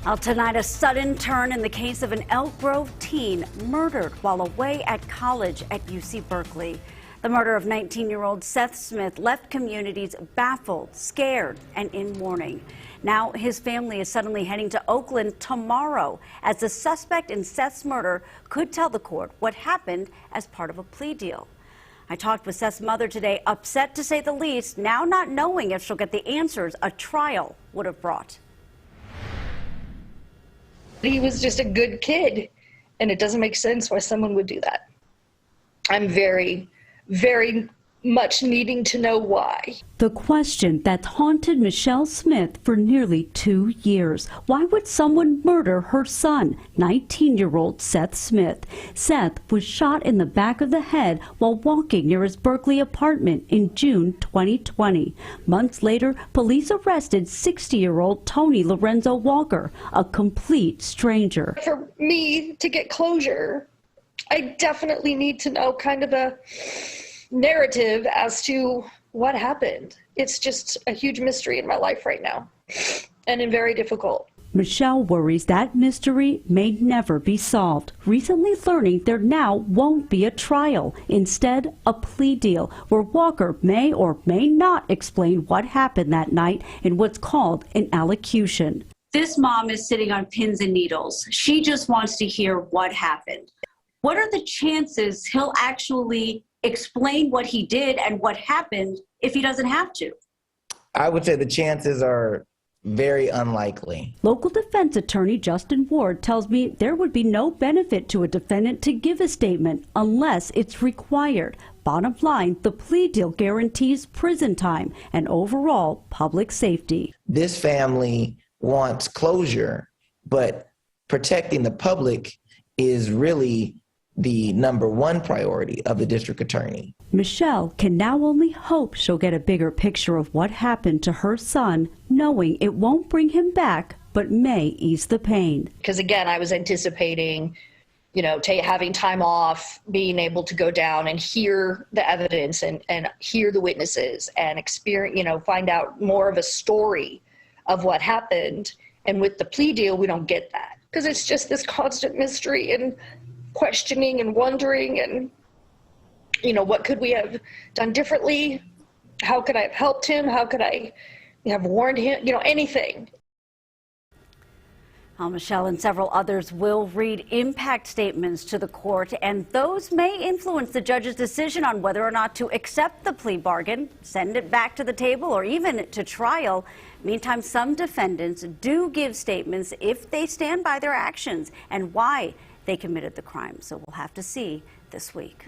Well, tonight, a sudden turn in the case of an Elk Grove teen murdered while away at college at UC Berkeley. The murder of 19-year-old Seth Smith left communities baffled, scared, and in mourning. Now his family is suddenly heading to Oakland tomorrow, as the suspect in Seth's murder could tell the court what happened as part of a plea deal. I talked with Seth's mother today, upset to say the least, now not knowing if she'll get the answers a trial would have brought. He was just a good kid, and it doesn't make sense why someone would do that. I'm very, very much needing to know why. The question that haunted Michelle Smith for nearly 2 years. Why would someone murder her son, 19-year-old Seth Smith? Seth was shot in the back of the head while walking near his Berkeley apartment in June 2020. Months later, police arrested 60-year-old Tony Lorenzo Walker, a complete stranger. For me to get closure, I definitely need to know kind of a narrative as to what happened. It's just a huge mystery in my life right now, and very difficult. Michelle worries that mystery may never be solved, recently learning there now won't be a trial. Instead, a plea deal where Walker may or may not explain what happened that night in what's called an allocution. This mom is sitting on pins and needles. She just wants to hear what happened. What are the chances he'll actually explain what he did and what happened if he doesn't have to? I would say the chances are very unlikely. Local defense attorney Justin Ward tells me there would be no benefit to a defendant to give a statement unless it's required. Bottom line, the plea deal guarantees prison time and overall public safety. This family wants closure, but protecting the public is really the #1 priority of the district attorney. Michelle can now only hope she'll get a bigger picture of what happened to her son, knowing it won't bring him back, but may ease the pain. Because again, I was anticipating, having time off, being able to go down and hear the evidence and hear the witnesses and experience, find out more of a story of what happened. And with the plea deal, we don't get that because it's just this constant mystery and questioning and wondering and, what could we have done differently? How could I have helped him? How could I have warned him? Anything. Well, Michelle and several others will read impact statements to the court, and those may influence the judge's decision on whether or not to accept the plea bargain, send it back to the table, or even to trial. Meantime, some defendants do give statements if they stand by their actions and why they committed the crime. So we'll have to see this week.